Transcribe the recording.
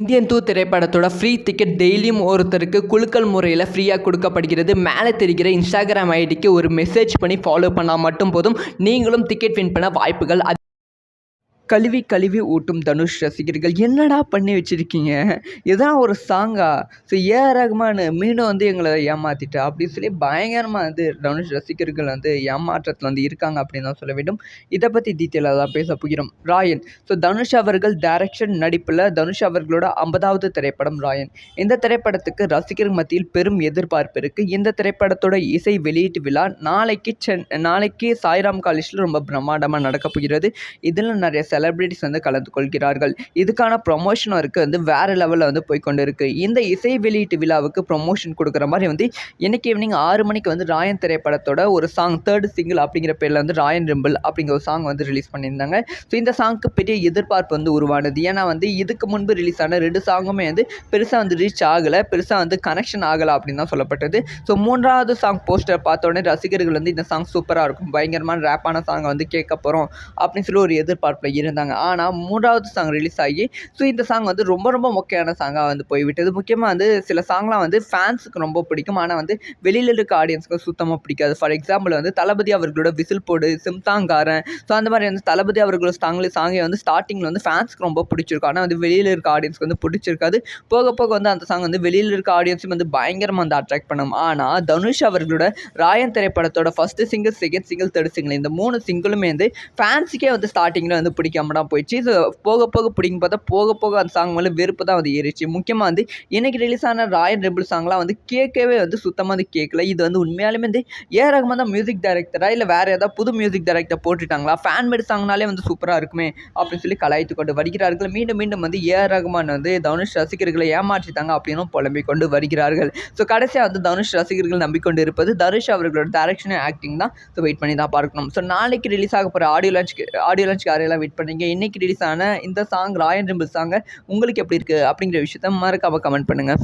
Indian 2 திரைப்படத்தோட free ticket டெய்லியும் ஒருத்தருக்கு குலுக்கல் முறையில் ஃப்ரீயாக கொடுக்கப்படுகிறது. மேலே தெரிகிற இன்ஸ்டாகிராம் ஐடிக்கு ஒரு மெசேஜ் பண்ணி ஃபாலோ பண்ணால் மட்டும் போதும். நீங்களும் டிக்கெட் வின் பண்ண வாய்ப்புகள் கழுவி கழுவி ஊட்டும் தனுஷ் ரசிகர்கள் என்னடா பண்ணி வச்சுருக்கீங்க, இதுதான் ஒரு சாங்கா? ஸோ ஏஆர் ரகுமான் மீண்டும் எங்களை ஏமாற்றிட்டா அப்படின்னு சொல்லி பயங்கரமாக தனுஷ் ரசிகர்கள் ஏமாற்றத்தில் இருக்காங்க அப்படின்னு தான் சொல்ல வேண்டும். இதை பற்றி டீட்டெயிலாக தான் பேச போகிறோம். ராயன். ஸோ தனுஷ் அவர்கள் டைரக்ஷன் நடிப்பில் தனுஷ் அவர்களோட 50வது திரைப்படம் ராயன். இந்த திரைப்படத்துக்கு ரசிகர் மத்தியில் பெரும் எதிர்பார்ப்பு இருக்குது. இந்த திரைப்படத்தோட இசை வெளியீட்டு விழா நாளைக்கு சாய்ராம் காலேஜில் ரொம்ப பிரம்மாண்டமாக நடக்க போகிறது. இதில் நிறைய செலிபிரிட்டிஸ் கலந்து கொள்கிறார்கள். இதுக்கான ப்ரொமோஷன் ஒர்க்கு வேறு லெவலில் போய் கொண்டு இருக்குது. இந்த இசை வெளியீட்டு விழாவுக்கு ப்ரொமோஷன் கொடுக்குற மாதிரி இன்னைக்கு ஈவினிங் 6 மணிக்கு ராயன் திரைப்படத்தோட ஒரு சாங் 3rd சிங்கிள் அப்படிங்கிற பேரில் ராயன் ரிம்பிள் அப்படிங்கிற ஒரு சாங் ரிலீஸ் பண்ணியிருந்தாங்க. ஸோ இந்த சாங்க்கு பெரிய எதிர்பார்ப்பு உருவானது. ஏன்னா இதுக்கு முன்பு ரிலீஸ் ஆன 2 சாங்குமே பெருசாக ரீச் ஆகலை, பெருசாக கனெக்ஷன் ஆகலை அப்படின்னு தான் சொல்லப்பட்டது. ஸோ 3வது சாங் போஸ்டர் பார்த்த உடனே ரசிகர்கள் இந்த சாங் சூப்பராக இருக்கும், பயங்கரமான ரேப்பான சாங்கை கேட்க போகிறோம் அப்படின்னு சொல்லி ஒரு எதிர்பார்ப்பில் இருந்தாங்க. ஆனால் 3வது சாங் ரிலீஸ் ஆகி ஸோ இந்த சாங் ரொம்ப ரொம்ப மொக்கையான சாங்காக போய்விட்டது. முக்கியமாக சில சாங்லாம் ஃபேன்ஸுக்கு ரொம்ப பிடிக்கும், ஆனால் வெளியில் இருக்க ஆடியன்ஸுக்கு சுத்தமாக பிடிக்காது. ஃபார் எக்ஸாம்பிள் தளபதி அவர்களோட விசில் போடு, சிம்தாங்காரன், ஸோ அந்த மாதிரி தளபதி அவர்களோட சாங்கை ஸ்டார்டிங்கில் ஃபேன்ஸுக்கு ரொம்ப பிடிச்சிருக்கும், ஆனால் வெளியில் இருக்க ஆடியன்ஸ்க்கு பிடிச்சிருக்காது. போக போக அந்த சாங் வெளியில் இருக்க ஆடியன்ஸும் பயங்கரமாக அட்ராக்ட் பண்ணும். ஆனால் தனுஷ் அவர்களோட ராயன் திரைப்படத்தோட first single, second single, 3rd single, இந்த 3 சிங்கிளுமே ஃபேன்ஸுக்கே ஸ்டார்டிங்கில் பிடிக்காம தான் போயிடுச்சு. ஸோ போக போக பிடிக்கும் பார்த்தா போக போக அந்த சாங் மேலே வெறுப்பு தான் ஏறிச்சு. முக்கியமாக இன்னைக்கு ரிலீஸ் ஆன ராயன் ரெபிள் சாங்லாம் கேட்கவே சுத்தமாக கேட்கல. இது உண்மையாலுமே ஏஆர் ரகுமான் தான் மியூசிக் டைரக்டரா இல்லை வேறு ஏதாவது புது மியூசிக் டைரக்டர் போட்டுட்டாங்களா? ஃபேன் மேட் சாங்னாலே சூப்பராக இருக்குமே அப்படின்னு சொல்லி கலாய்த்து கொண்டு வருகிறார்கள். மீண்டும் மீண்டும் ஏஆர் ரகுமான் தனுஷ் ரசிகர்களை ஏமாற்றிட்டாங்க அப்படின்னு புலம்பிக் கொண்டு வருகிறார்கள். ஸோ கடைசியாக தனுஷ் ரசிகர்கள் நம்பிக்கொண்டு இருப்பது தனுஷ் அவர்களோட டைரக்ஷன் ஆக்டிங் தான். ஸோ வெயிட் பண்ணி தான் பார்க்கணும். ஸோ நாளைக்கு ரிலீஸ் ஆக போகிற ஆடியோ லான்ச் யாரெல்லாம் வெயிட் பண்ணீங்க? இன்னைக்கு ரிலீஸ் ஆன இந்த சாங் ராயன் ரிம்பிள் சாங் உங்களுக்கு எப்படி இருக்குது அப்படிங்கிற விஷயத்த மறக்காம கமெண்ட் பண்ணுங்கள்.